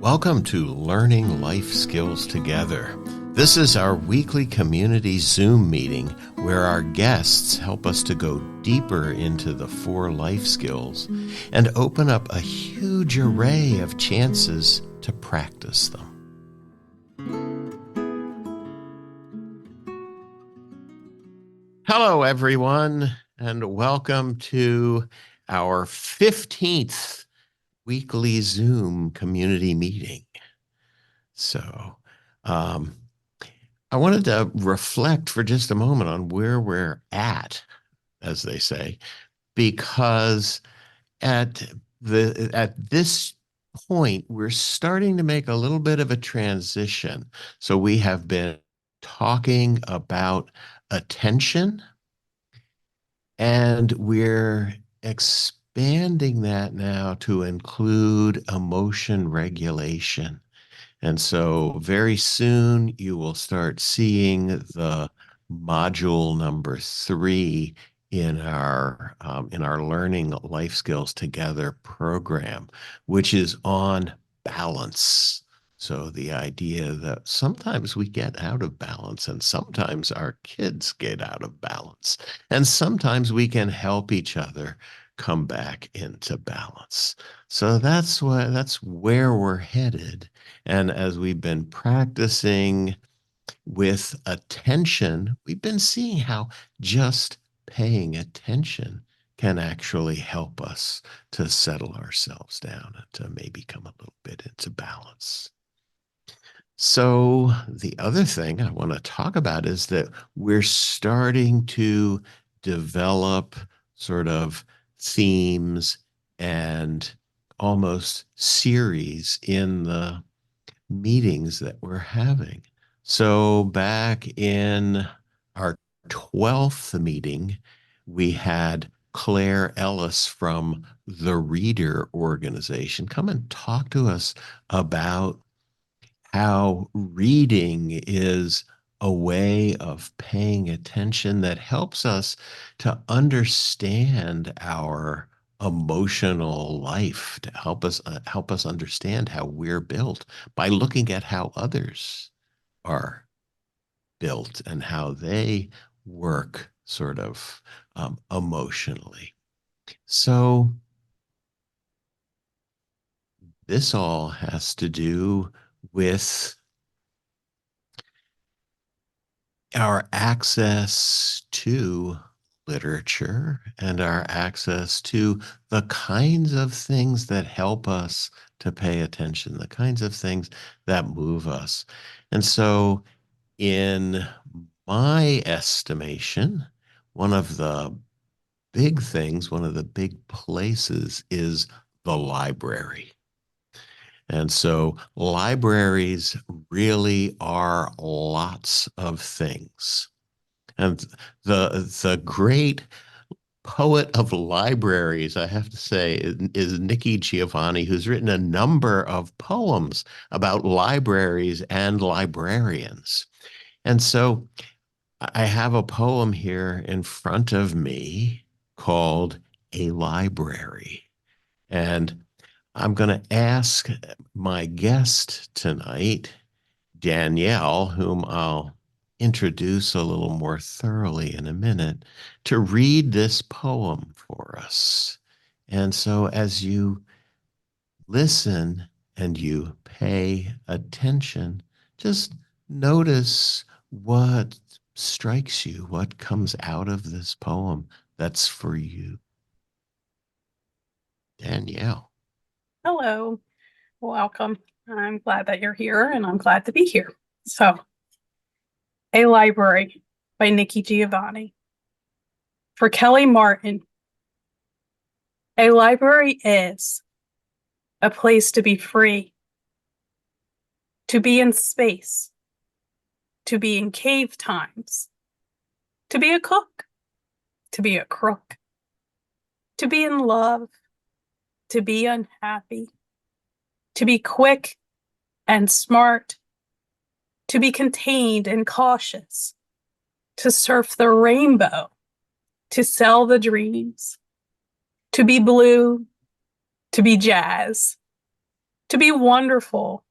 Welcome to Learning Life Skills Together. This is our weekly community Zoom meeting where our guests help us to go deeper into the 4 life skills and open up a huge array of chances to practice them. Hello, everyone, and welcome to our 15th weekly Zoom community meeting. So I wanted to reflect for just a moment on where we're at, as they say, because at this point, we're starting to make a little bit of a transition. So we have been talking about attention, and we're expanding that now to include emotion regulation. And so very soon you will start seeing the module number 3 in our Learning Life Skills Together program, which is on balance. So the idea that sometimes we get out of balance and sometimes our kids get out of balance, and sometimes we can help each other come back into balance. So that's where we're headed. And as we've been practicing with attention, we've been seeing how just paying attention can actually help us to settle ourselves down and to maybe come a little bit into balance. So the other thing I want to talk about is that we're starting to develop sort of themes and almost series in the meetings that we're having. So back in our 12th meeting, we had Claire Ellis from the Reader Organization come and talk to us about how reading is a way of paying attention that helps us to understand our emotional life, to help us understand how we're built by looking at how others are built and how they work sort of emotionally. So this all has to do with our access to literature and our access to the kinds of things that help us to pay attention, the kinds of things that move us. And so in my estimation, one of the big things, one of the big places is the library. And so libraries really are lots of things. And the great poet of libraries, I have to say, is Nikki Giovanni, who's written a number of poems about libraries and librarians. And so I have a poem here in front of me called A Library. And I'm going to ask my guest tonight, Danielle, whom I'll introduce a little more thoroughly in a minute, to read this poem for us. And so as you listen and you pay attention, just notice what strikes you, what comes out of this poem that's for you. Danielle. Hello, welcome. I'm glad that you're here and I'm glad to be here. So, A Library by Nikki Giovanni. For Kelly Martin, a library is a place to be free, to be in space, to be in cave times, to be a cook, to be a crook, to be in love, to be unhappy, to be quick and smart, to be contained and cautious, to surf the rainbow, to sell the dreams, to be blue, to be jazz, to be wonderful,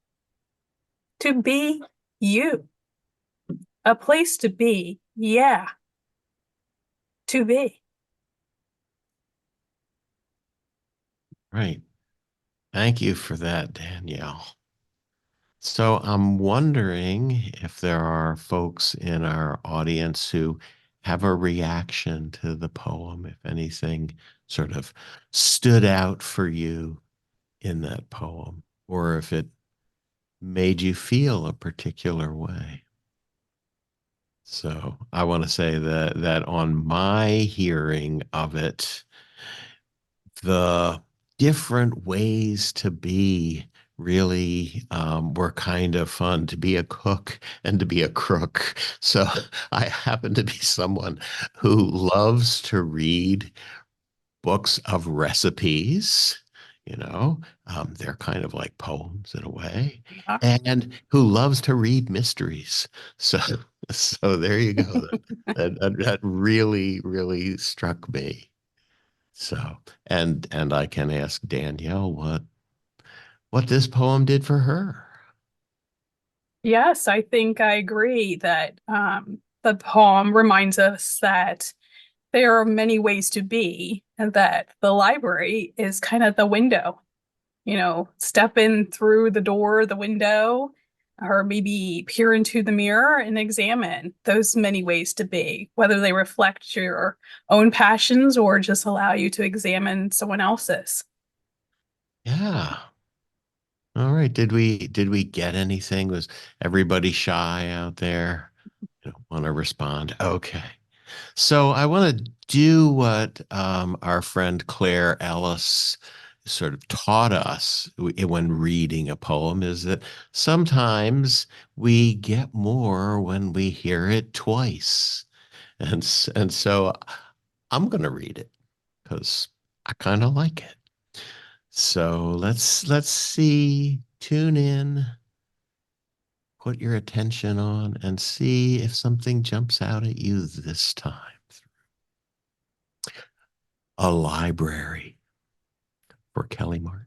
to be you, a place to be. Yeah, to be. Right. Thank you for that, Danielle. So I'm wondering if there are folks in our audience who have a reaction to the poem, if anything sort of stood out for you in that poem, or if it made you feel a particular way. So I want to say that on my hearing of it, the different ways to be really were kind of fun, to be a cook and to be a crook. So I happen to be someone who loves to read books of recipes. They're kind of like poems in a way, Yeah. and who loves to read mysteries. So, so there you go. That really, really struck me. So, and I can ask Danielle what this poem did for her. Yes, I think I agree that the poem reminds us that there are many ways to be, and that the library is kind of the window. Step in through the door, the window, or maybe peer into the mirror and examine those many ways to be, whether they reflect your own passions or just allow you to examine someone else's. Yeah. All right. Did we get anything? Was everybody shy out there? Want to respond? Okay. So I want to do what our friend Claire Ellis sort of taught us when reading a poem is that sometimes we get more when we hear it twice. And so I'm going to read it because I kind of like it. So let's see, tune in, put your attention on, and see if something jumps out at you this time. A library for Kelly Martin.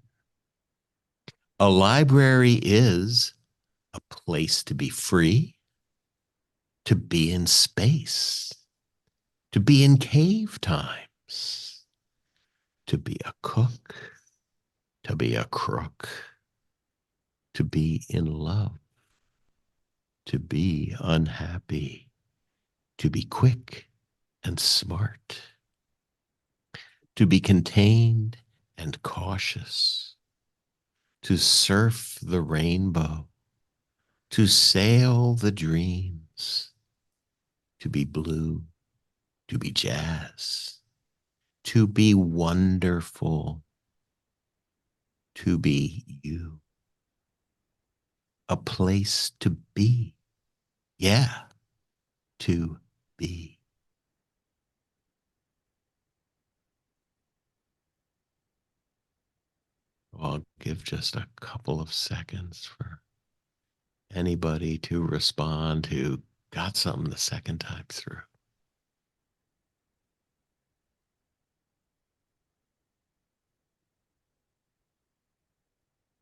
A library is a place to be free, to be in space, to be in cave times, to be a cook, to be a crook, to be in love, to be unhappy, to be quick and smart, to be contained and cautious, to surf the rainbow, to sail the dreams, to be blue, to be jazz, to be wonderful, to be you, a place to be. Yeah, to be. I'll give just a couple of seconds for anybody to respond who got something the second time through.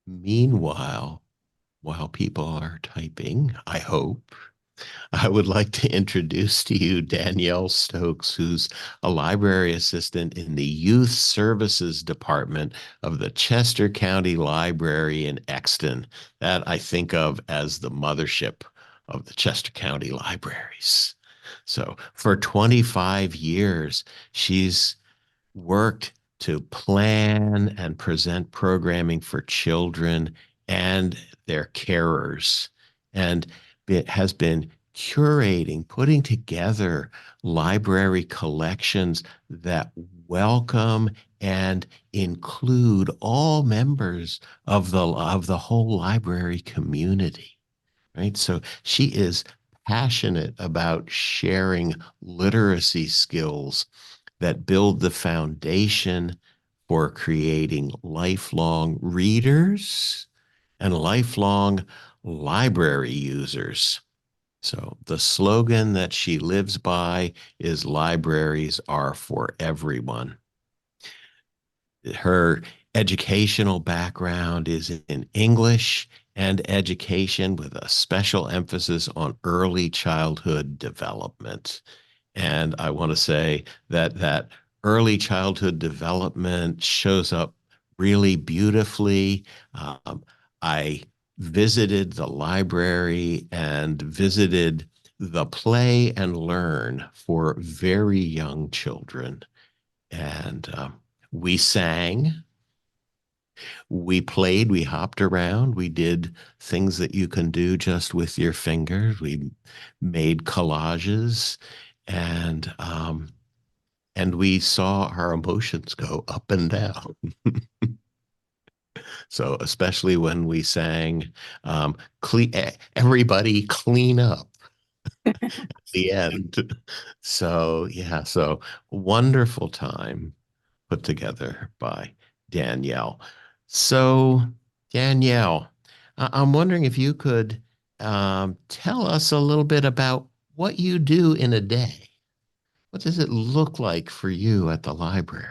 Meanwhile, while people are typing, I hope, I would like to introduce to you Danielle Stokes, who's a library assistant in the Youth Services Department of the Chester County Library in Exton. That I think of as the mothership of the Chester County Libraries. So for 25 years, she's worked to plan and present programming for children and their carers, and it has been curating, putting together library collections that welcome and include all members of the whole library community, right? So she is passionate about sharing literacy skills that build the foundation for creating lifelong readers and lifelong library users. So the slogan that she lives by is libraries are for everyone. Her educational background is in English and education with a special emphasis on early childhood development. And I want to say that early childhood development shows up really beautifully. Um, I visited the library and visited the Play and Learn for very young children. And we sang, we played, we hopped around, we did things that you can do just with your fingers. We made collages, and we saw our emotions go up and down. So especially when we sang, everybody clean up at the end. So yeah, so wonderful time put together by Danielle. So, Danielle, I'm wondering if you could tell us a little bit about what you do in a day. What does it look like for you at the library?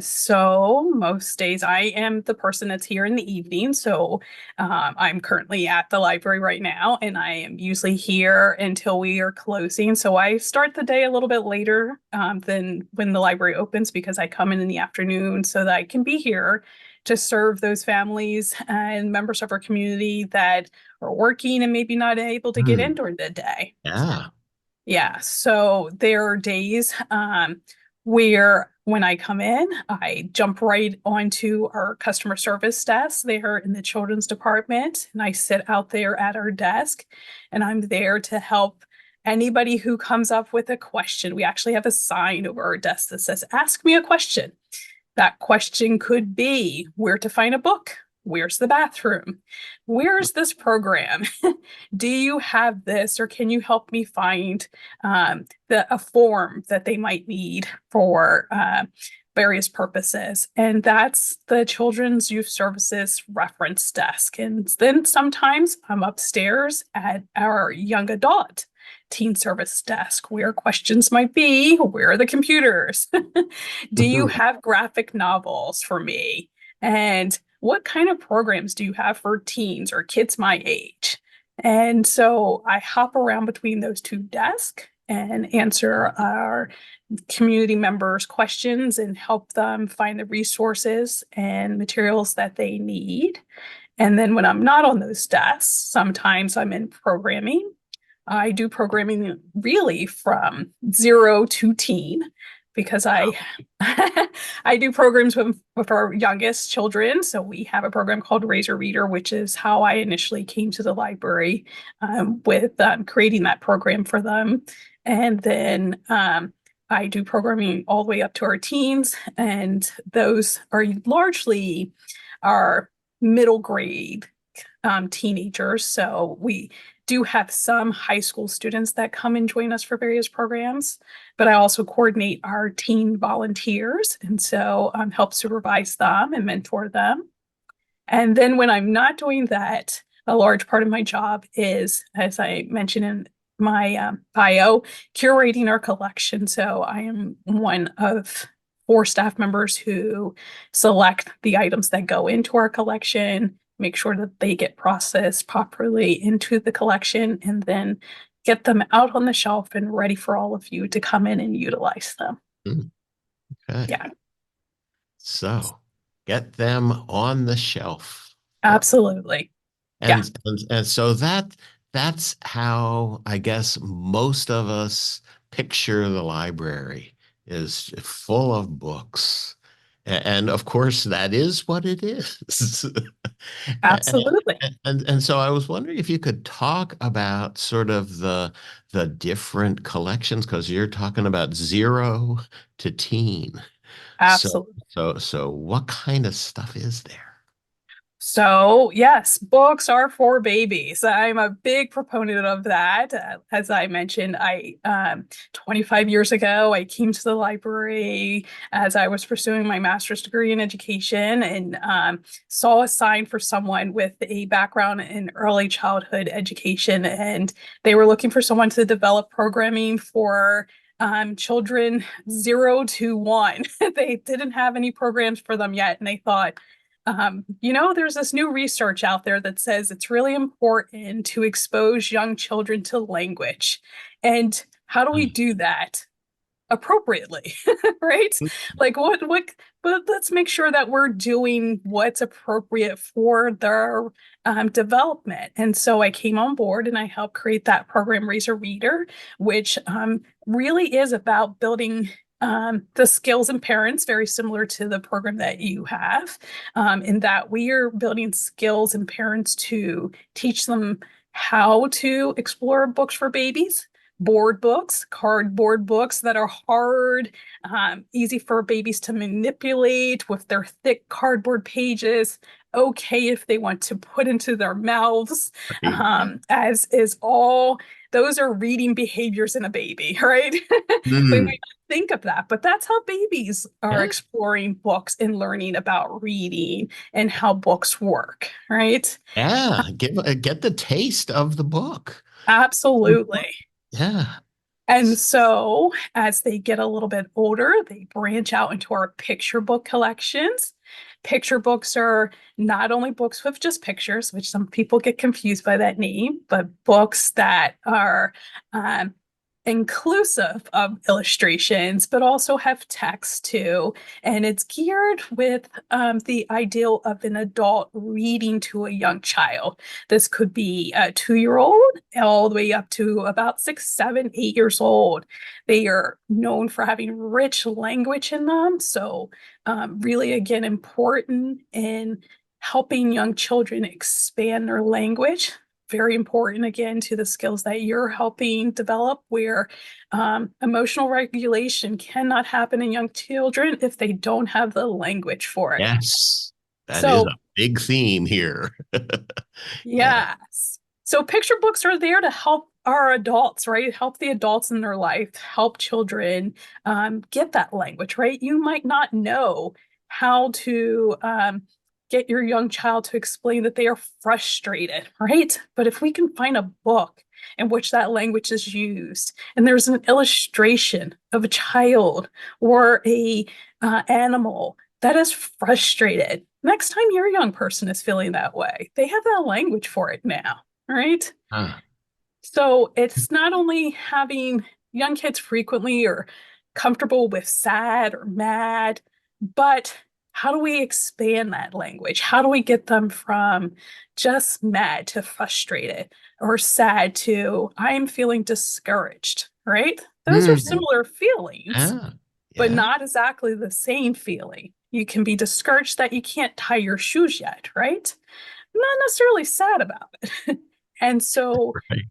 So most days I am the person that's here in the evening. So I'm currently at the library right now, and I am usually here until we are closing. So I start the day a little bit later than when the library opens because I come in the afternoon so that I can be here to serve those families and members of our community that are working and maybe not able to get in Hmm. during the day. Yeah. Yeah, so there are days where when I come in, I jump right onto our customer service desk there in the children's department, and I sit out there at our desk, and I'm there to help anybody who comes up with a question. We actually have a sign over our desk that says, "Ask me a question." That question could be where to find a book. Where's the bathroom? Where's this program? Do you have this, or can you help me find a form that they might need for various purposes? And that's the Children's Youth Services reference desk. And then sometimes I'm upstairs at our young adult teen service desk where questions might be, where are the computers? Do you have graphic novels for me? And what kind of programs do you have for teens or kids my age? And so I hop around between those two desks and answer our community members' questions and help them find the resources and materials that they need. And then when I'm not on those desks, sometimes I'm in programming. I do programming really from 0 to teen because I Wow. I do programs with our youngest children. So we have a program called Razor Reader, which is how I initially came to the library with creating that program for them. And then I do programming all the way up to our teens, and those are largely our middle grade teenagers. So we do have some high school students that come and join us for various programs, but I also coordinate our teen volunteers and so help supervise them and mentor them. And then when I'm not doing that, a large part of my job is, as I mentioned in my bio, curating our collection. So I am one of 4 staff members who select the items that go into our collection, make sure that they get processed properly into the collection, and then get them out on the shelf and ready for all of you to come in and utilize them. Hmm. Okay. Yeah, So get them on the shelf. absolutely. Yeah, And so that's how I guess most of us picture the library is full of books. And of course that is what it is. And, absolutely. and so I was wondering if you could talk about sort of the different collections because you're talking about 0 to teen. So Absolutely. so what kind of stuff is there? So, yes, books are for babies. I'm a big proponent of that. As I mentioned, I 25 years ago, I came to the library as I was pursuing my master's degree in education and saw a sign for someone with a background in early childhood education, and they were looking for someone to develop programming for children 0 to 1. They didn't have any programs for them yet. And they thought, there's this new research out there that says it's really important to expose young children to language. And how do we do that appropriately? Right? Like but let's make sure that we're doing what's appropriate for their development. And so I came on board and I helped create that program, Raise a Reader, which really is about building the skills in parents, very similar to the program that you have, in that we are building skills in parents to teach them how to explore books for babies, board books, cardboard books that are hard, easy for babies to manipulate with their thick cardboard pages, okay if they want to put into their mouths, Right. as is all those are reading behaviors in a baby, right? We Mm. might not think of that, but that's how babies are Yeah. exploring books and learning about reading and how books work, right? Yeah. Get the taste of the book. Absolutely. Yeah. And so, as they get a little bit older, they branch out into our picture book collections. Picture books are not only books with just pictures, which some people get confused by that name, but books that are um, inclusive of illustrations, but also have text too. And it's geared with the ideal of an adult reading to a young child. This could be a 2-year-old all the way up to about 6, 7, 8 years old. They are known for having rich language in them. So, really, again, important in helping young children expand their language. Very important again to the skills that you're helping develop, where emotional regulation cannot happen in young children if they don't have the language for it. Yes. That is So, a big theme here. Yeah. yes. So picture books are there to help our adults, right? Help the adults in their life, help children get that language, right? You might not know how to get your young child to explain that they are frustrated, right? But if we can find a book in which that language is used, and there's an illustration of a child or a animal that is frustrated. Next time your young person is feeling that way, they have that language for it now, right? Ah, So it's not only having young kids frequently or comfortable with sad or mad, but how do we expand that language? How do we get them from just mad to frustrated or sad to I'm feeling discouraged, right? Those are mm, similar feelings, yeah. but Yeah. not exactly the same feeling. You can be discouraged that you can't tie your shoes yet, right? Not necessarily sad about it. And so Right.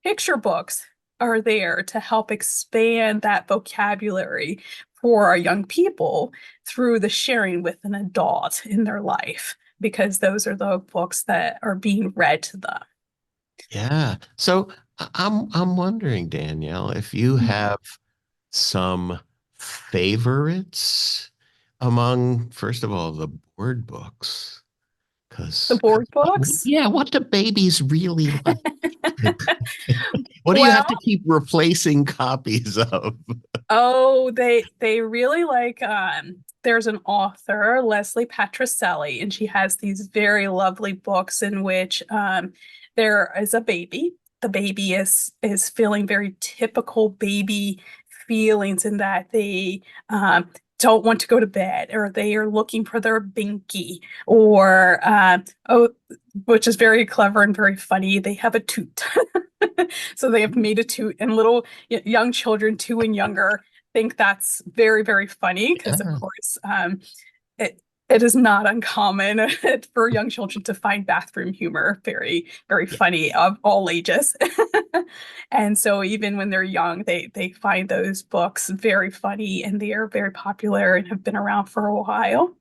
picture books are there to help expand that vocabulary for our young people through the sharing with an adult in their life, because those are the books that are being read to them. Yeah. So I'm wondering, Danielle, if you have some favorites among, first of all, the board books. The Because, board books? yeah, what do babies really like? What do you have Well, to keep replacing copies of? oh, they really like there's an author, Leslie Patricelli, and she has these very lovely books in which there is a baby. The baby is feeling very typical baby feelings in that they don't want to go to bed, or they are looking for their binky, or oh, which is very clever and very funny. They have a toot. So they have made a toot, and little young children, 2 and younger, think that's very, very funny because, of Yeah, course, it it is not uncommon for young children to find bathroom humor very, very yeah, funny of all ages. And so even when they're young, they find those books very funny, and they are very popular and have been around for a while.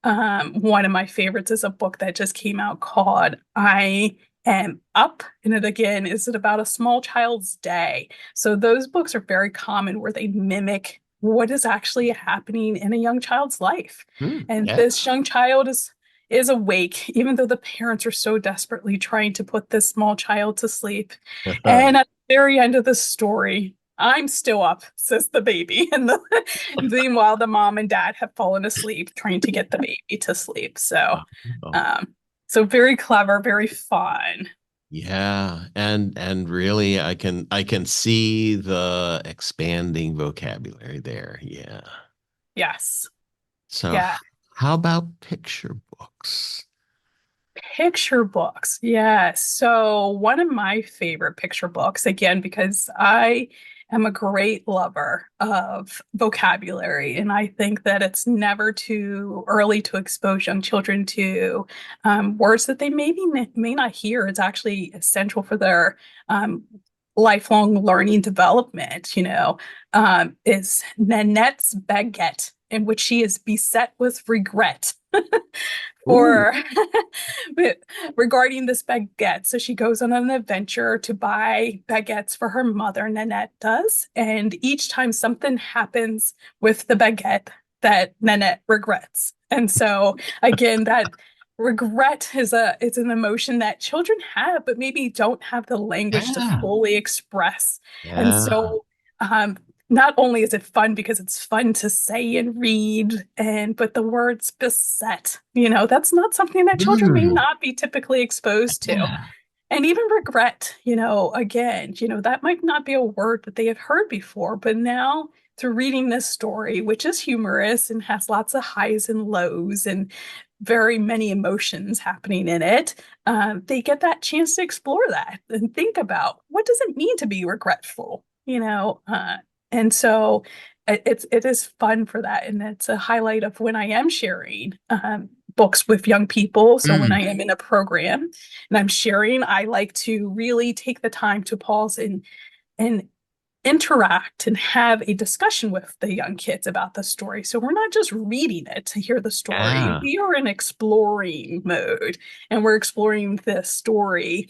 One of my favorites is a book that just came out called I Am Up. And it again is it about a small child's day. So those books are very common where they mimic what is actually happening in a young child's life. And yeah. this young child is awake, even though the parents are so desperately trying to put this small child to sleep. And at the very end of the story, I'm still up, says the baby. And meanwhile, the mom and dad have fallen asleep trying to get the baby to sleep. Oh, Um, so very clever, very fun. yeah, and really, I can see the expanding vocabulary there. Yeah. Yes. So, Yeah. how about picture books? Picture books. Yeah. So one of my favorite picture books, again, because I am a great lover of vocabulary, and I think that it's never too early to expose young children to words that they may not hear. It's actually essential for their lifelong learning development, is Nanette's Baguette, in which she is beset with regret Ooh, for regarding this baguette. So she goes on an adventure to buy baguettes for her mother, Nanette does. And each time something happens with the baguette that Nanette regrets. And so again, that regret is it's an emotion that children have, but maybe don't have the language to yeah, fully express. And yeah. so um, not only is it fun because it's fun to say and read, and but the words beset, that's not something that children may Mm, not be typically exposed to. yeah. And even regret, again, that might not be a word that they have heard before, but now through reading this story, which is humorous and has lots of highs and lows and very many emotions happening in it, they get that chance to explore that and think about what does it mean to be regretful, and so it is fun for that, and it's a highlight of when I am sharing books with young people. So when I Mm, am in a program and I'm sharing, I like to really take the time to pause and interact and have a discussion with the young kids about the story. So we're not just reading it to hear the story. yeah. We are in exploring mode, and we're exploring the story,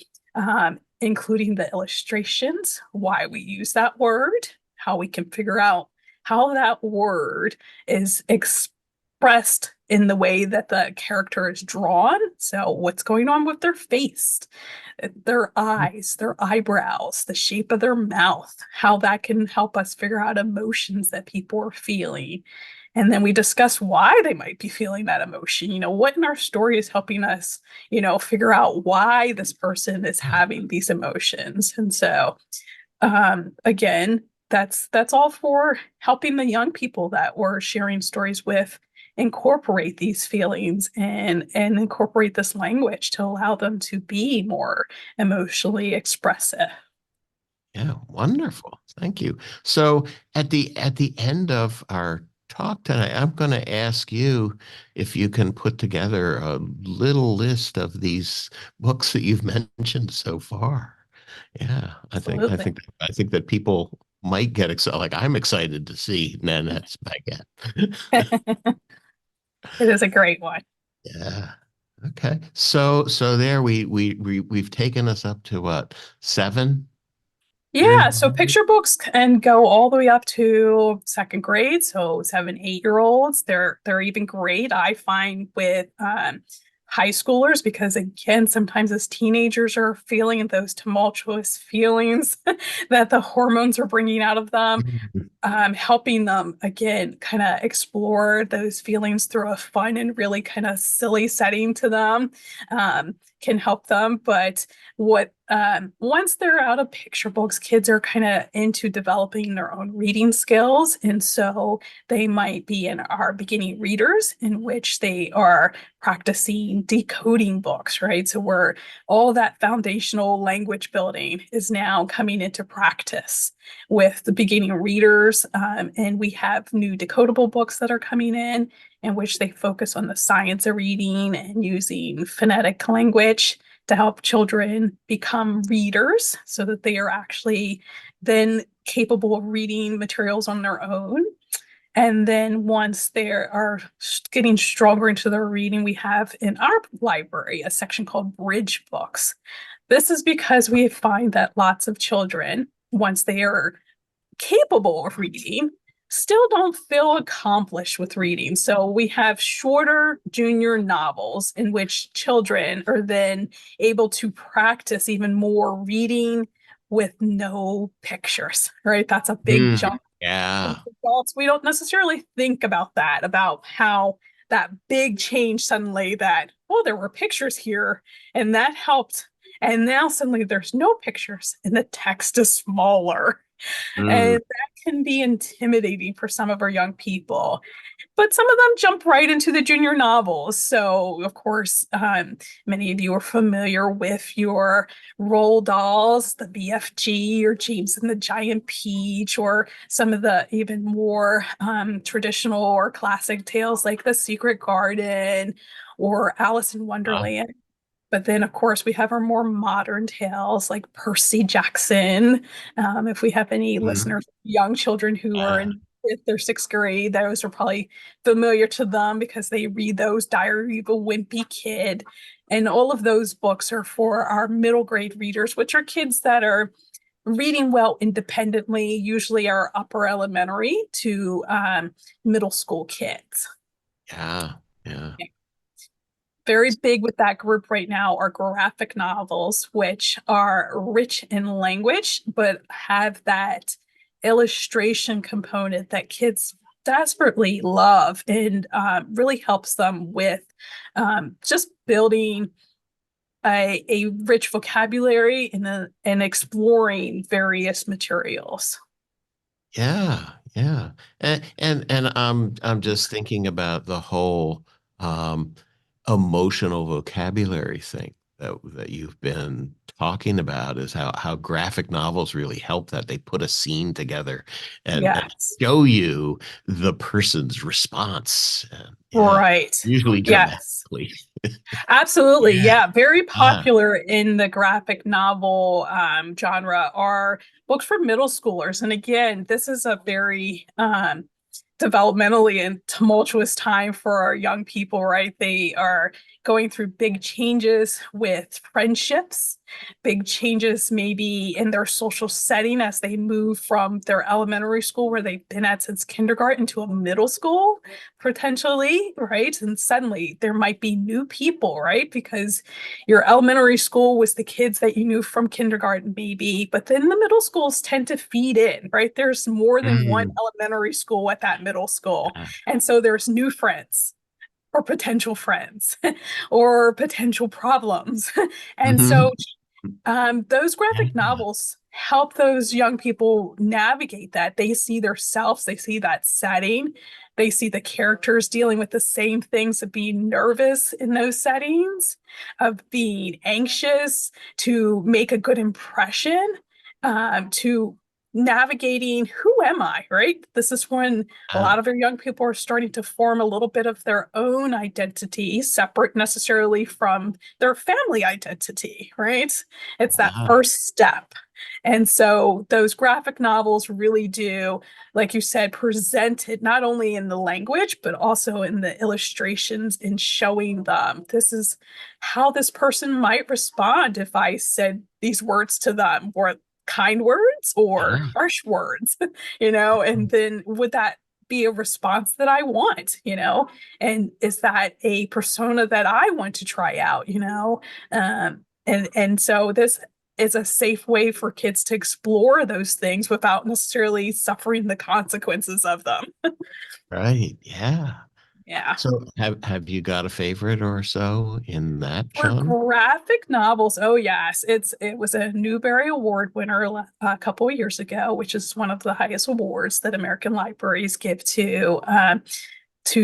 including the illustrations, why we use that word, how we can figure out how that word is expressed in the way that the character is drawn. So what's going on with their face, their eyes, their eyebrows, the shape of their mouth, how that can help us figure out emotions that people are feeling. And then we discuss why they might be feeling that emotion. What in our story is helping us, figure out why this person is Yeah. having these emotions. And so, again, that's all for helping the young people that we're sharing stories with incorporate these feelings and incorporate this language to allow them to be more emotionally expressive. Yeah, wonderful. Thank you. So at the end of our talk tonight, I'm going to ask you if you can put together a little list of these books that you've mentioned so far. Yeah, Absolutely. I think that people might get excited. Like I'm excited to see Nanette's Baguette. It is a great one. Yeah. Okay. So there we've taken us up to what, 7 years Yeah, so old? picture books can go all the way up to second grade. So 7, 8-year-olds, they're even great, I find, with high schoolers, because again, sometimes as teenagers are feeling those tumultuous feelings that the hormones are bringing out of them, helping them again kind of explore those feelings through a fun and really kind of silly setting to them, can help them. But what once they're out of picture books, kids are kind of into developing their own reading skills, and so they might be in our beginning readers, in which they are practicing decoding books, right? So we're all that foundational language building is now coming into practice with the beginning readers. And we have new decodable books that are coming in which they focus on the science of reading and using phonetic language to help children become readers so that they are actually then capable of reading materials on their own. And then once they are getting stronger into their reading, we have in our library a section called Bridge Books. This is because we find that lots of children, once they are capable of reading, still don't feel accomplished with reading. So we have shorter junior novels in which children are then able to practice even more reading with no pictures, right? That's a big Mm, jump. And yeah. as adults, we don't necessarily think about that, about how that big change suddenly that, oh, there were pictures here and that helped. And now suddenly there's no pictures and the text is smaller. Mm, And that can be intimidating for some of our young people. But some of them jump right into the junior novels. So, of course, many of you are familiar with your Roald dolls, the BFG, or James and the Giant Peach, or some of the even more traditional or classic tales like The Secret Garden or Alice in uh, Wonderland. But then, of course, we have our more modern tales like Percy Jackson. If we have any mm, listeners, young children who are yeah. in fifth or sixth grade, those are probably familiar to them because they read those Diary of a Wimpy Kid. And all of those books are for our middle grade readers, which are kids that are reading well independently, usually are upper elementary to middle school kids. Yeah. Yeah. Very big with that group right now are graphic novels, which are rich in language, but have that illustration component that kids desperately love and really helps them with just building a rich vocabulary and exploring various materials. Yeah, yeah. And I'm just thinking about the whole um emotional vocabulary thing that you've been talking about is how graphic novels really help that. They put a scene together and Yes. show you the person's response. And yeah, Right. usually Yes. dramatically. Absolutely. Yeah. Yeah. Very Yeah. popular in the graphic novel genre are books for middle schoolers. And again, this is a very developmentally and tumultuous time for our young people, right? They are going through big changes with friendships, big changes maybe in their social setting as they move from their elementary school where they've been at since kindergarten to a middle school, potentially, right? And suddenly there might be new people, right? Because your elementary school was the kids that you knew from kindergarten, maybe, but then the middle schools tend to feed in, right? There's more than one Mm, elementary school at that middle school. yeah. And so there's new friends or potential friends or potential problems. And so Mhm. those graphic Yeah. novels help those young people navigate that. They see their selves, they see that setting, they see the characters dealing with the same things of being nervous in those settings, of being anxious to make a good impression, to navigating who am I, right? This is when a Yeah. lot of our young people are starting to form a little bit of their own identity, separate necessarily from their family identity, right? It's that Yeah. first step. And so those graphic novels really do, like you said, present it not only in the language, but also in the illustrations and showing them this is how this person might respond if I said these words to them, or kind words or Yeah. harsh words, and then would that be a response that I want, and is that a persona that I want to try out, and so this is a safe way for kids to explore those things without necessarily suffering the consequences of them. Right. Yeah. Yeah. So have you got a favorite or so in that For genre? graphic novels, oh yes, it was a Newbery Award winner a couple of years ago, which is one of the highest awards that American libraries give to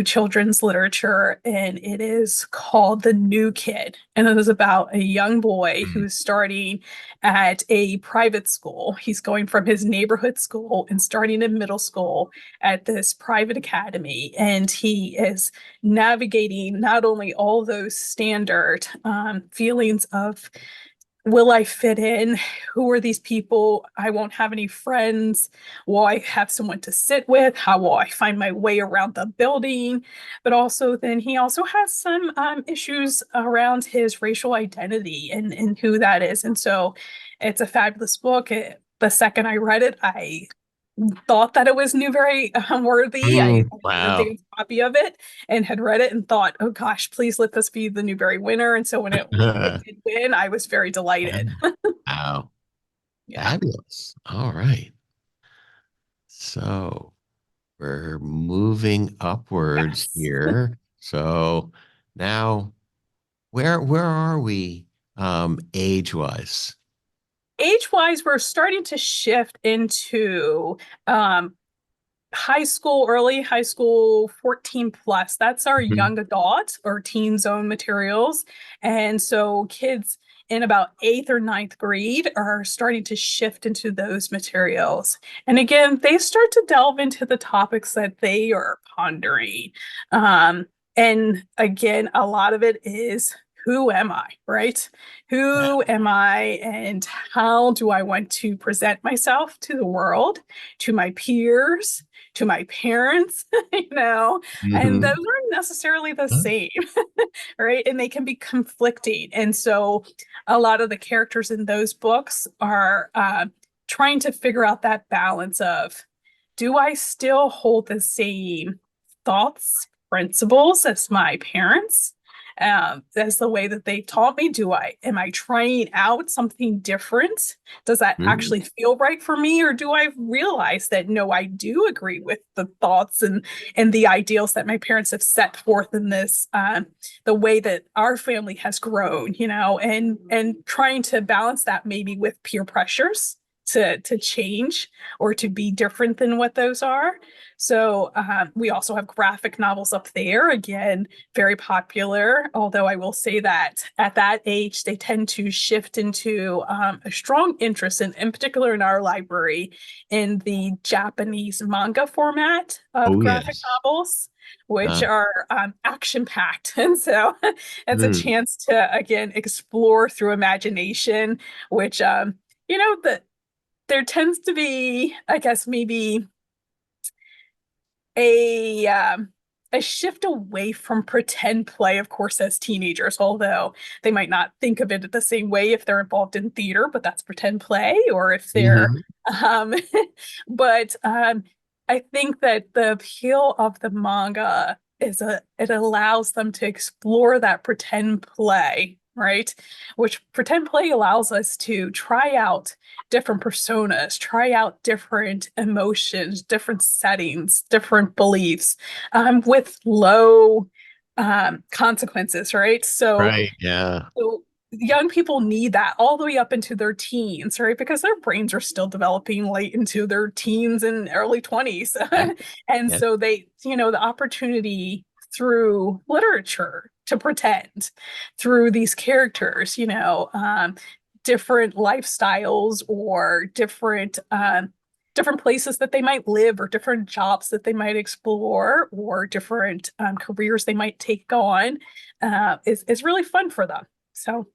children's literature, and it is called The New Kid. And it is about a young boy Mm. who's starting at a private school. He's going from his neighborhood school and starting in middle school at this private academy. And he is navigating not only all those standard feelings of will I fit in? Who are these people? I won't have any friends. Will I have someone to sit with? How will I find my way around the building? But also, then he also has some issues around his racial identity and who that is. And so it's a fabulous book. The second I read it, I thought that it was Newbery worthy. I had an Wow. advanced copy of it and had read it and thought, oh gosh, please let this be the Newbery winner. And so when it did win, I was very delighted. Wow. Yeah. Fabulous. All right. So we're moving upwards Yes. here. So now where are we age-wise? Age-wise, we're starting to shift into um, high school, early high school, 14 plus. That's our Mhm. young adult or teen zone materials. And so kids in about eighth or ninth grade are starting to shift into those materials. And again, they start to delve into the topics that they are pondering. Um, and again, a lot of it is who am I, right? Yeah. Who am I, and how do I want to present myself to the world, to my peers, to my parents, and those Mhm. aren't necessarily the same, right? And they can be conflicting. And so a lot of the characters in those books are trying to figure out that balance of, do I still hold the same thoughts, principles as my parents? As the way that they taught me? Am I trying out something different? Does that Mhm. actually feel right for me? Or do I realize that no, I do agree with the thoughts and the ideals that my parents have set forth in this, the way that our family has grown, and trying to balance that maybe with peer pressures to change or to be different than what those are. So we also have graphic novels up there. Again, very popular. Although I will say that at that age, they tend to shift into a strong interest in particular in our library, in the Japanese manga format of Oh, graphic yes. novels, which Uh, are action packed. And so it's a mm. chance to, again, explore through imagination, which, there tends to be, I guess, maybe a um, a shift away from pretend play, of course, as teenagers, although they might not think of it the same way if they're involved in theater, but that's pretend play, or if they're Mhm. um but I think that the appeal of the manga is it allows them to explore that pretend play, right? Which pretend play allows us to try out different personas, try out different emotions, different settings, different beliefs, with low consequences, right? Right. Yeah. So young people need that all the way up into their teens, right? Because their brains are still developing late into their teens and early 20s. Yeah. And Yeah. so the opportunity through literature to pretend through these characters, different lifestyles or different places that they might live or different jobs that they might explore or different careers they might take on, is really fun for them. So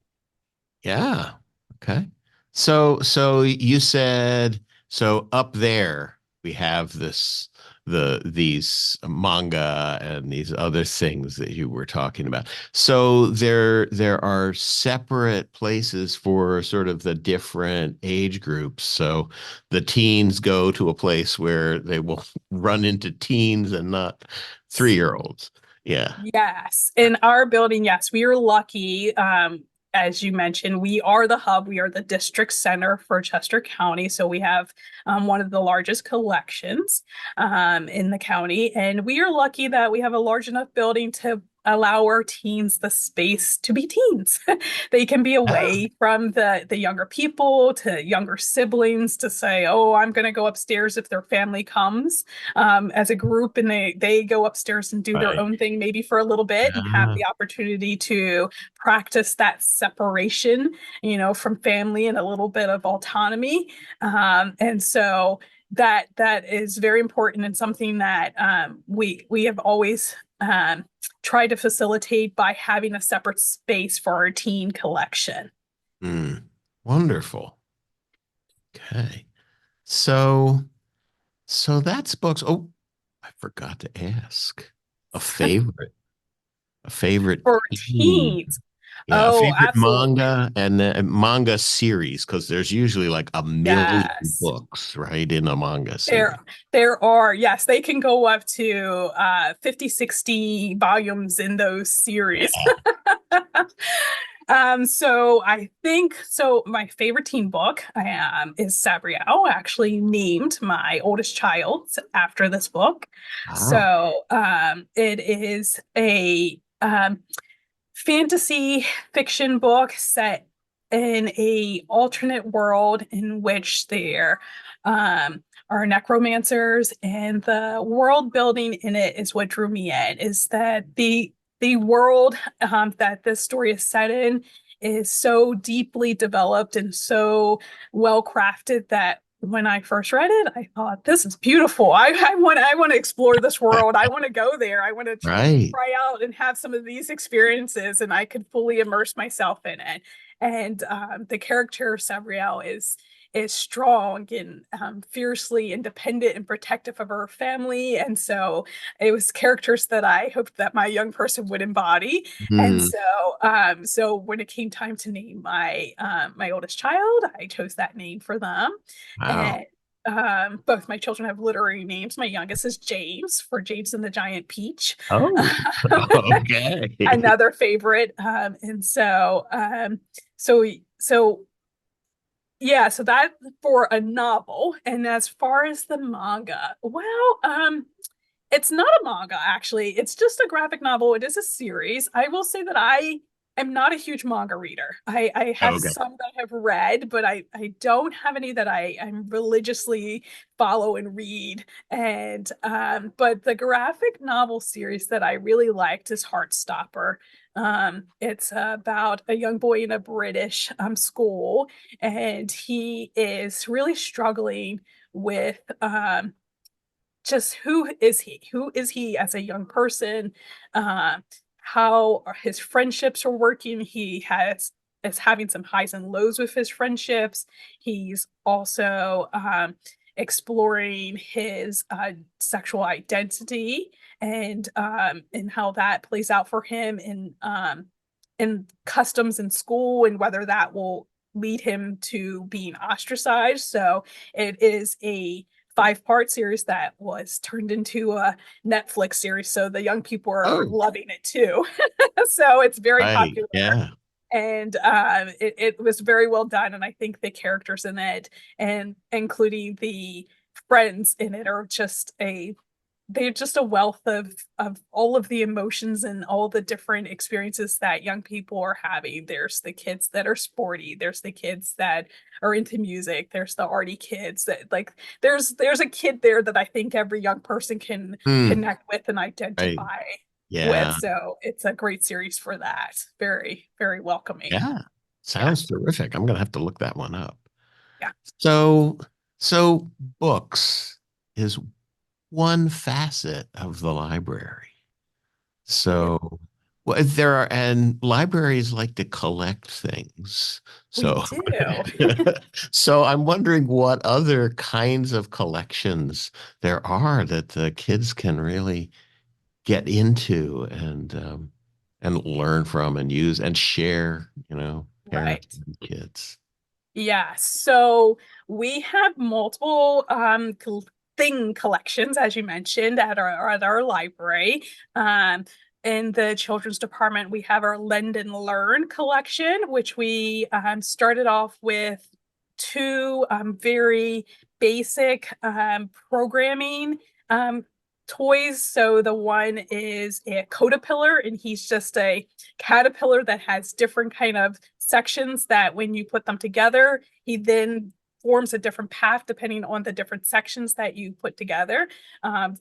Yeah. Okay. So you said so up there we have these manga and these other things that you were talking about. So there are separate places for sort of the different age groups. So the teens go to a place where they will run into teens and not 3-year-olds. Yeah. yes, in our building, yes, we are lucky. As you mentioned, we are the hub. We are the district center for Chester County. So we have one of the largest collections in the county. And we are lucky that we have a large enough building to allow our teens the space to be teens. They can be away from the younger people, to younger siblings, to say, oh, I'm going to go upstairs if their family comes as a group, and they go upstairs and do their Right. own thing maybe for a little bit and have Ah, the opportunity to practice that separation, from family and a little bit of autonomy. And so that is very important and something that we have always tried to facilitate by having a separate space for our teen collection. wonderful. Okay. So, so that's books. Oh, I forgot to ask. A favorite, a favorite For teen. teens, Yeah, a oh, favorite absolutely. manga and a manga series because there's usually like a million Yes. books, right, in a manga There, series. there are, yes, they can go up to 50, 60 volumes in those series. So I think so. My favorite teen book is Sabriel. I actually named my oldest child after this book. Wow. So it is a fantasy fiction book set in a alternate world in which there are necromancers, and the world building in it is what drew me in. Is that the world that this story is set in is so deeply developed and so well crafted that when I first read it, I thought, this is beautiful. I want to explore this world. I want to go there. I want to Right. try out and have some of these experiences, and I could fully immerse myself in it. And the character Sabriel is strong and fiercely independent and protective of her family, and so it was characters that I hoped that my young person would embody. And Hmm. so when it came time to name my oldest child, I chose that name for them. Wow. And both my children have literary names. My youngest is James, for James and the Giant Peach. Oh, okay. Another favorite. So yeah, so that for a novel. And as far as the manga, well, it's not a manga, actually. It's just a graphic novel. It is a series. I will say that I am not a huge manga reader. I have Okay. some that I have read, but I don't have any that I'm religiously follow and read. And but the graphic novel series that I really liked is Heartstopper. It's about a young boy in a British school, and he is really struggling with just who is he as a young person, uh, how his friendships are working. He has is having some highs and lows with his friendships. He's also exploring his sexual identity, and how that plays out for him in customs in school, and whether that will lead him to being ostracized. So it is a five-part series that was turned into a Netflix series. So the young people are Oh, loving it too. So it's very right. popular. Yeah. And it was very well done. And I think the characters in it, and including the friends in it, are just they're just a wealth of all of the emotions and all the different experiences that young people are having. There's the kids that are sporty, there's the kids that are into music, there's the arty kids that like there's a kid there that I think every young person can Hmm. connect with and Right. identify with. Yeah. So it's a great series for that. Very, very welcoming. Yeah. Yeah. Sounds terrific. I'm gonna have to look that one up. Yeah. So, so books is one facet of the library. Yeah. So, well, there are, and libraries like to collect things. We So, do. so I'm wondering what other kinds of collections there are that the kids can really get into and learn from and use and share, parents Right. and kids. Yeah, so we have multiple thing collections, as you mentioned, at our library. Um, in the children's department, we have our Lend and Learn collection, which we started off with two very basic programming toys. So the one is a caterpillar, and he's just a caterpillar that has different kind of sections that when you put them together, he then forms a different path depending on the different sections that you put together.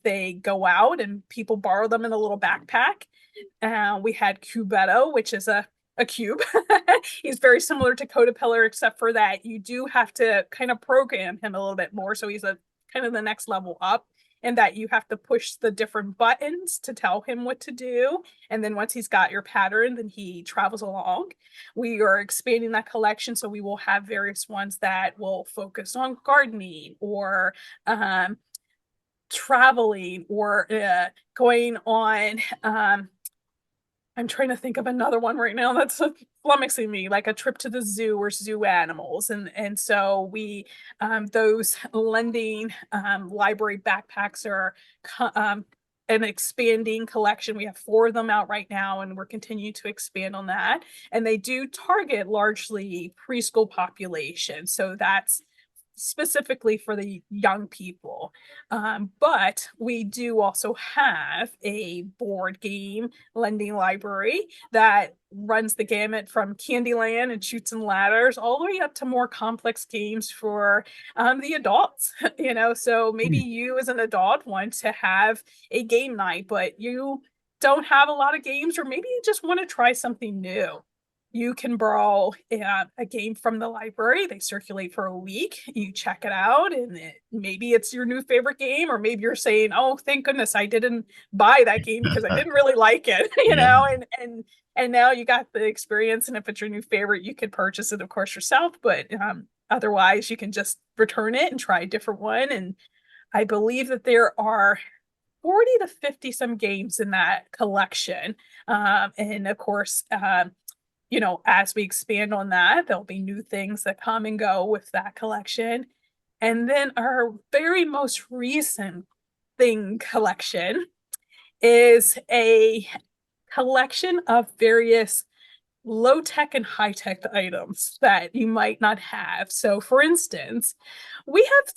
They go out and people borrow them in a little backpack. We had Cubetto, which is a cube. He's very similar to Caterpillar, except for that you do have to kind of program him a little bit more. So he's a kind of the next level up, and that you have to push the different buttons to tell him what to do. And then once he's got your pattern, then he travels along. We are expanding that collection, so we will have various ones that will focus on gardening or traveling or going on. I'm trying to think of another one right now that's flummoxing me, like a trip to the zoo or zoo animals. And so we those lending library backpacks are an expanding collection. We have 4 of them out right now, and we're continuing to expand on that. And they do target largely preschool population. So that's specifically for the young people. But we do also have a board game lending library that runs the gamut from Candyland and Chutes and Ladders all the way up to more complex games for the adults. So maybe you as an adult want to have a game night, but you don't have a lot of games, or maybe you just want to try something new. You can borrow a game from the library. They circulate for a week. You check it out, and maybe it's your new favorite game, or maybe you're saying, "Oh, thank goodness I didn't buy that game because I didn't really like it," Yeah. and now you got the experience. And if it's your new favorite, you could purchase it, of course, yourself. But otherwise, you can just return it and try a different one. And I believe that there are 40 to 50 some games in that collection. And of course, as we expand on that, there'll be new things that come and go with that collection. And then our very most recent thing collection is a collection of various low tech and high tech items that you might not have. So, for instance, we have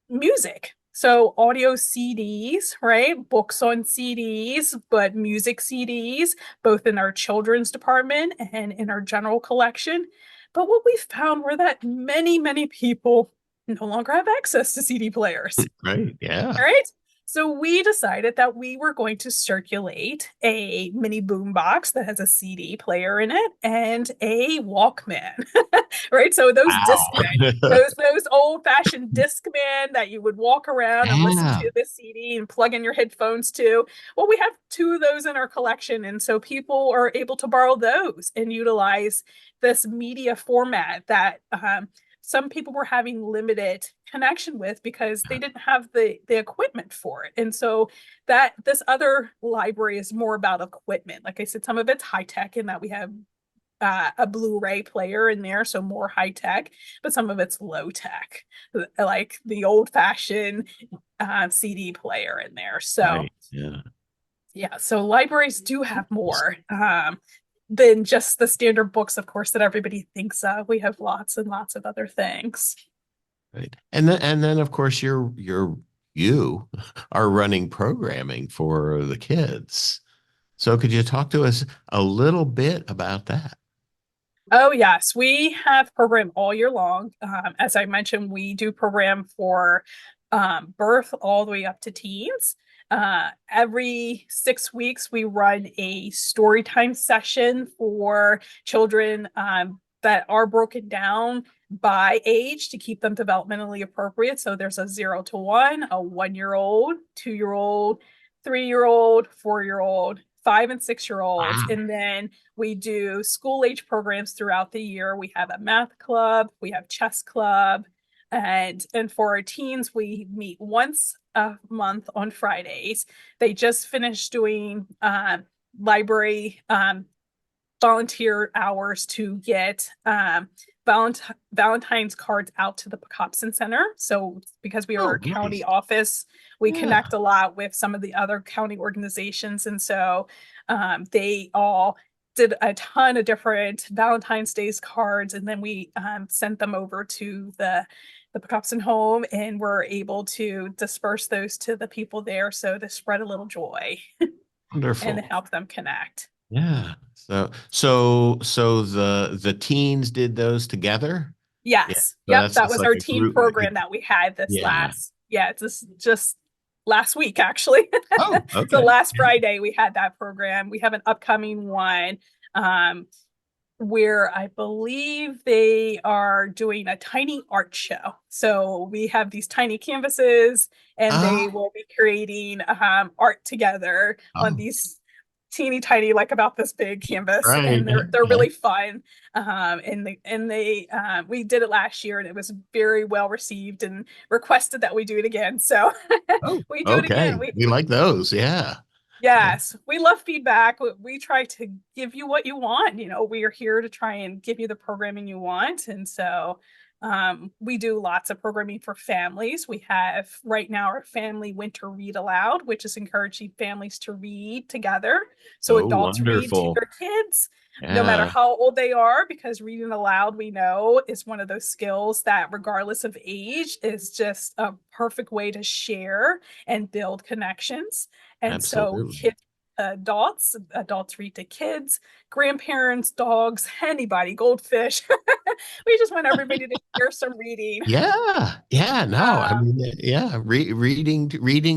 music. So audio CDs, right? Books on CDs, but music CDs, both in our children's department and in our general collection. But what we found were that many, many people no longer have access to CD players. Right. Yeah. All right. So we decided that we were going to circulate a mini boombox that has a CD player in it and a Walkman, right? So those Wow. Discmen, those old-fashioned Discman that you would walk around and listen Yeah. to the CD and plug in your headphones to. Well, we have 2 of those in our collection, and so people are able to borrow those and utilize this media format that some people were having limited connection with because they didn't have the equipment for it. And so that this other library is more about equipment. Like I said, some of it's high tech in that we have a Blu-ray player in there, so more high tech, but some of it's low tech, like the old-fashioned CD player in there. So Right. Yeah. yeah, so libraries do have more than just the standard books, of course, that everybody thinks of. We have lots and lots of other things. Right. And then of course you are running programming for the kids. So could you talk to us a little bit about that? Oh, yes, we have program all year long. As I mentioned, we do program for birth all the way up to teens. Every 6 weeks, we run a story time session for children that are broken down by age to keep them developmentally appropriate. So there's a 0 to 1, a 1-year-old, 2-year-old, 3-year-old, 4-year-old, 5 and 6-year-olds. Wow. And then we do school age programs throughout the year. We have a math club, we have chess club, and for our teens, we meet once a month on Fridays. They just finished doing library volunteer hours to get Valentine's cards out to the Pocopson Center. So because we are Oh, a nice. county office, we Yeah. connect a lot with some of the other county organizations. And so they all did a ton of different Valentine's Day's cards, and then we sent them over to the Pocopson home, and we're able to disperse those to the people there, so to spread a little joy and Wonderful. help them connect. Yeah. So the teens did those together? Yeah. Yes. So Yep. that's That just was like our a teen group. program that we had this Yeah. last, yeah, just last week, actually. Oh, So okay. last Friday we had that program. We have an upcoming one um, where I believe they are doing a tiny art show. So we have these tiny canvases, and they Ah, will be creating art together on oh, these teeny tiny, like about this big canvas, right. and they're Okay. really fun. We did it last year, and it was very well received and requested that we do it again. So Oh, we do it again. okay. We like those. Yeah. Yeah. Yes, we love feedback. We try to give you what you want. We are here to try and give you the programming you want. And so We do lots of programming for families. We have right now our family winter read aloud, which is encouraging families to read together. So Oh, adults read to wonderful. their kids, no matter Yeah, how old they are, because reading aloud, we know, is one of those skills that, regardless of age, is just a perfect way to share and build connections. And so absolutely. kids, adults read to kids, grandparents, dogs, anybody, goldfish. We just want everybody to hear some reading. Yeah, yeah, no, I Um, mean, yeah, reading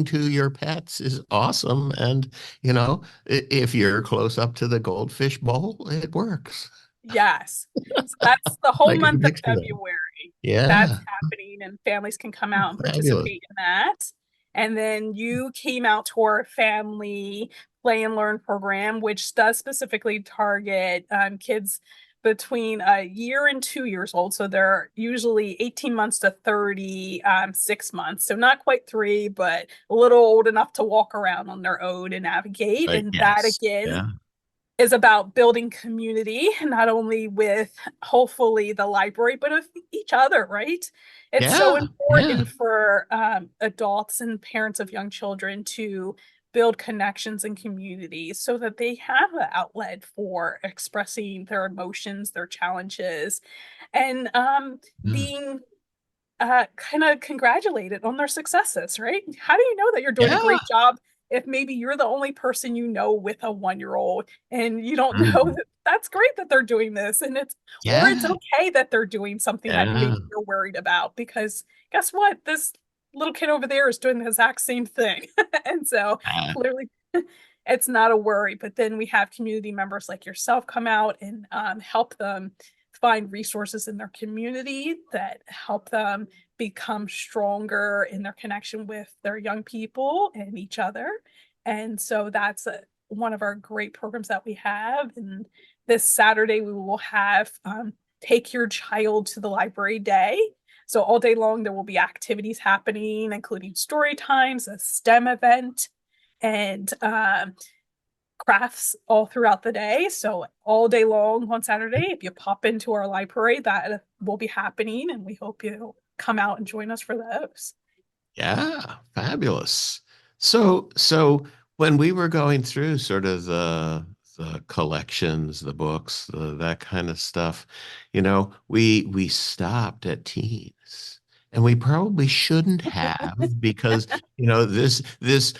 to your pets is awesome, and if you're close up to the goldfish bowl, it works. yes. So that's the whole I can month of picture that. February. That's Yeah, happening, and families can come out and fabulous. participate in that. And then you came out to our family play and learn program, which does specifically target kids between a year and 2 years old. So they're usually 18 months to 36 months. So not quite three, but a little old enough to walk around on their own and navigate. And that Yes, again yeah, is about building community, not only with hopefully the library, but of each other, right? It's so yeah, yeah, important for adults and parents of young children to build connections and communities so that they have an outlet for expressing their emotions, their challenges, and yeah, being kind of congratulated on their successes, right? How do you know that you're doing a yeah, great job if maybe you're the only person you know with a 1 year old and you don't know mhm, that that's great that they're doing this and it's yeah, okay that they're doing something that yeah, maybe you're worried about because guess what? This little kid over there is doing the exact same thing. And so uh, clearly it's not a worry. But then we have community members like yourself come out and help them find resources in their community that help them become stronger in their connection with their young people and each other. And so that's one of our great programs that we have. And this Saturday, we will have Take Your Child to the Library Day. So all day long, there will be activities happening, including story times, a STEM event, and crafts all throughout the day. So all day long on Saturday, if you pop into our library, that will be happening, and we hope you come out and join us for those. yeah, fabulous. So when we were going through sort of the collections, the books, that kind of stuff, we stopped at teens, and we probably shouldn't have because this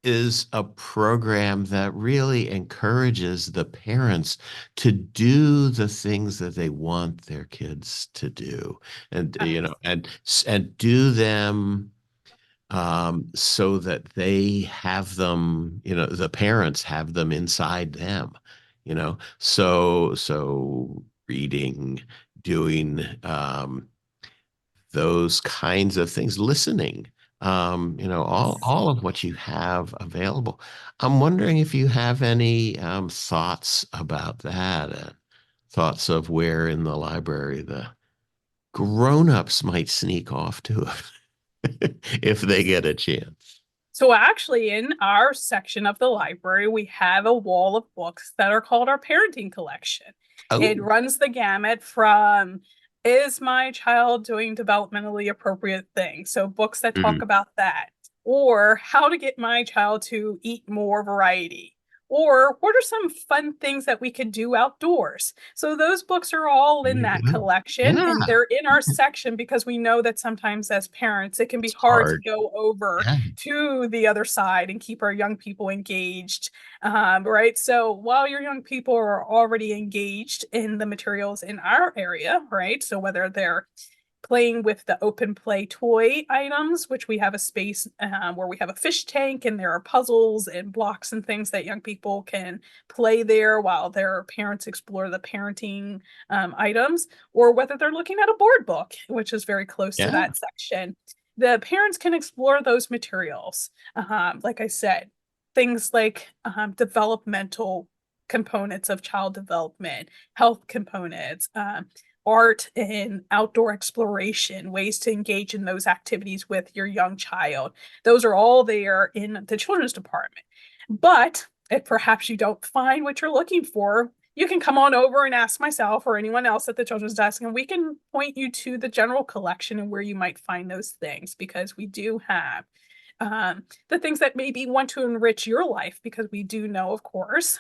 is a program that really encourages the parents to do the things that they want their kids to do, and Yes. and do them so that they have them, the parents have them inside them, so reading, doing those kinds of things, listening, all of what you have available. I'm wondering if you have any thoughts about that, thoughts of where in the library the grown-ups might sneak off to if they get a chance. So actually, in our section of the library, we have a wall of books that are called our parenting collection. It Oh, runs the gamut from is my child doing developmentally appropriate things? So books that talk mm, about that, or how to get my child to eat more variety, or what are some fun things that we could do outdoors? So those books are all there in you that go. collection, and Yeah, they're in our section because we know that sometimes as parents, it can be it's hard to hard. go over Yeah, to the other side and keep our young people engaged. Right. So while your young people are already engaged in the materials in our area, right? So whether they're playing with the open play toy items, which we have a space where we have a fish tank and there are puzzles and blocks and things that young people can play there while their parents explore the parenting items, or whether they're looking at a board book, which is very close to yeah, that section. The parents can explore those materials. Like I said, things like developmental components of child development, health components, art and outdoor exploration, ways to engage in those activities with your young child. Those are all there in the children's department. But if perhaps you don't find what you're looking for, you can come on over and ask myself or anyone else at the children's desk, and we can point you to the general collection and where you might find those things, because we do have the things that maybe want to enrich your life, because we do know, of course,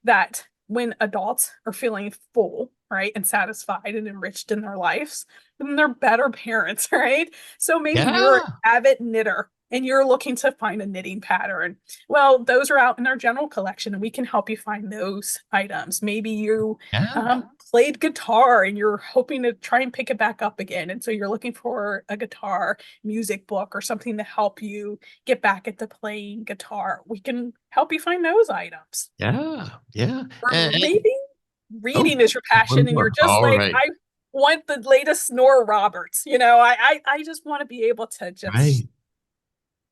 that when adults are feeling full, right, and satisfied and enriched in their lives, then they're better parents, right? So maybe you're an Yeah. avid knitter and you're looking to find a knitting pattern. Well, those are out in our general collection and we can help you find those items. Maybe you Yeah. played guitar and you're hoping to try and pick it back up again. And so you're looking for a guitar music book or something to help you get back into playing guitar. We can help you find those items. Yeah. Yeah. Or maybe Oh, reading is your one passion and you're more. just All like, right. I want the latest Nora Roberts. I just want to be able to just Right.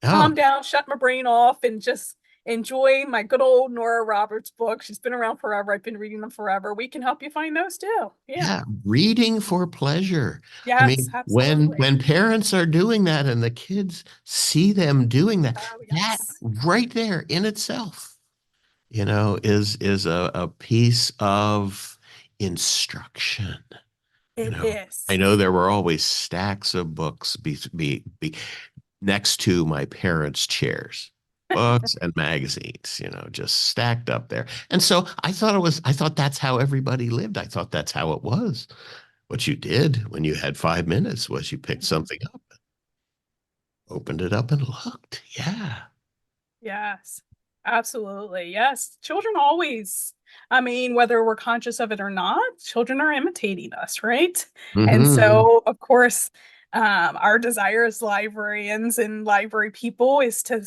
Oh, calm down, shut my brain off, and just enjoy my good old Nora Roberts book. She's been around forever. I've been reading them forever. We can help you find those too. Yeah. yeah. Reading for pleasure. I Yes, mean, absolutely. when parents are doing that and the kids see them doing that, Oh, that yes. right there in itself, is a piece of instruction. You It know, I is. know there were always stacks of books next to my parents' chairs, books and magazines, just stacked up there. And so I thought that's how everybody lived. I thought that's how it was. What you did when you had 5 minutes was you picked Mhm. something up, opened it up, and looked. Yeah. Yes, absolutely. Yes. Children always, I mean, whether we're conscious of it or not, children are imitating us, right? And Hmm. so, of course, our desire as librarians and library people is to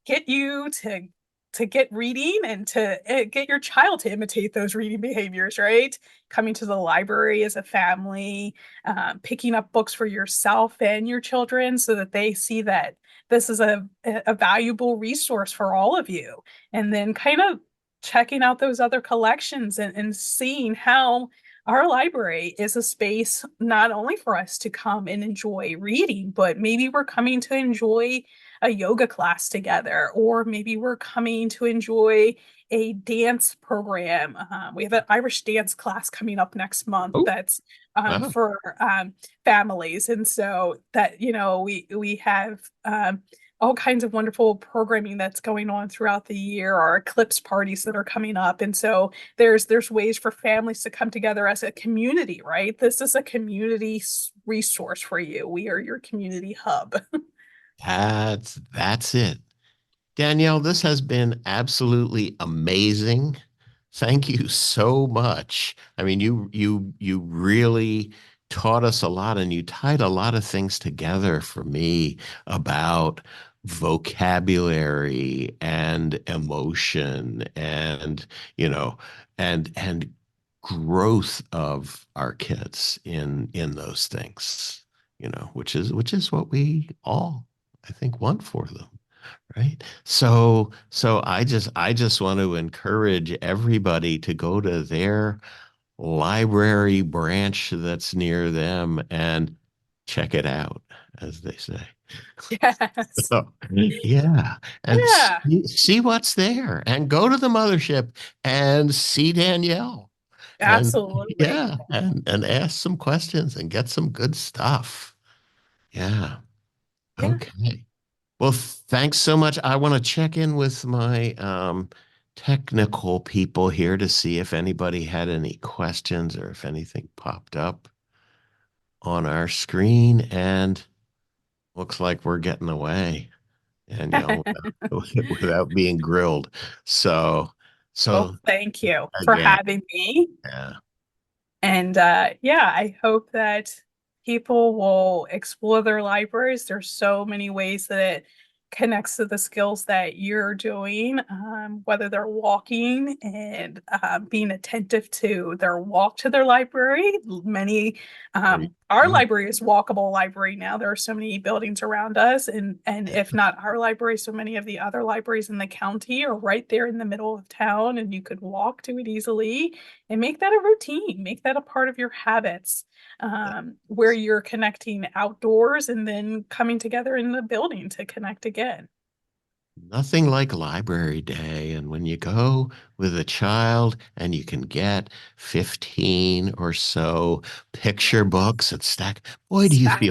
get you to get reading and to get your child to imitate those reading behaviors, right? Coming to the library as a family, picking up books for yourself and your children so that they see that this is a valuable resource for all of you. And then kind of checking out those other collections and seeing how our library is a space not only for us to come and enjoy reading, but maybe we're coming to enjoy a yoga class together, or maybe we're coming to enjoy a dance program. We have an Irish dance class coming up next month Oh, that's wow. for families, and so that we have all kinds of wonderful programming that's going on throughout the year. Our eclipse parties that are coming up, and so there's ways for families to come together as a community. Right, this is a community resource for you. We are your community hub. That's it. Danielle, this has been absolutely amazing. Thank you so much. I mean, you really taught us a lot and you tied a lot of things together for me about vocabulary and emotion and, you know, and growth of our kids in those things, which is what we all, I think, want for them. Right. So I just want to encourage everybody to go to their library branch that's near them and check it out, as they say. Yes. So, yeah, and Yeah, see what's there, and go to the mothership and see Danielle, and absolutely. yeah, and ask some questions and get some good stuff. Yeah. Yeah. Okay. Well, thanks so much. I want to check in with my technical people here to see if anybody had any questions or if anything popped up on our screen. And looks like we're getting away, and without being grilled. So, Well, so thank you for again, having me. yeah, And yeah, I hope that people will explore their libraries. There's so many ways that it connects to the skills that you're doing, whether they're walking and being attentive to their walk to their library. Many, there you our go. library is walkable library now. There are so many buildings around us, and if not our library, so many of the other libraries in the county are right there in the middle of town, and you could walk to it easily and make that a routine, make that a part of your habits, where you're connecting outdoors and then coming together in the building to connect again. Nothing like library day. And when you go with a child and you can get 15 or so picture Yes. books and stack, boy, do Stack.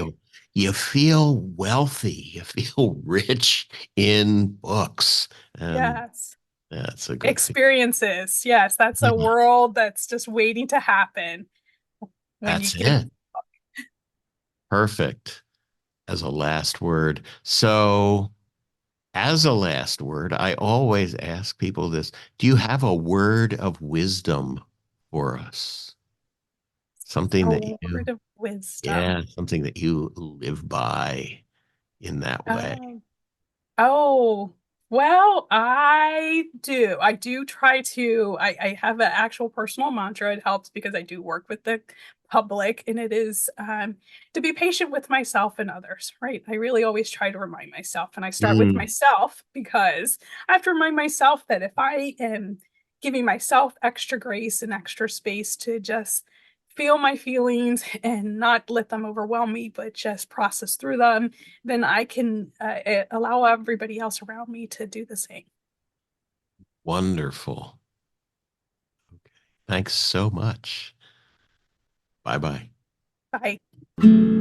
you feel wealthy. You feel rich in books. And Yes. that's a good thing. Experiences. Yes, that's a Mhm. world that's just waiting to happen when you That's get a it. Perfect as a last word. So, as a last word, I always ask people this. Do you have a word of wisdom for us? Something a that word of wisdom. yeah, something that you live by in that way. Um, Oh, well, I do. I do try to. I have an actual personal mantra. It helps because I do work with the public, and it is to be patient with myself and others, right? I really always try to remind myself, and I start with Mm, myself because I have to remind myself that if I am giving myself extra grace and extra space to just feel my feelings and not let them overwhelm me, but just process through them, then I can allow everybody else around me to do the same. wonderful. Thanks so much. Bye bye. Bye.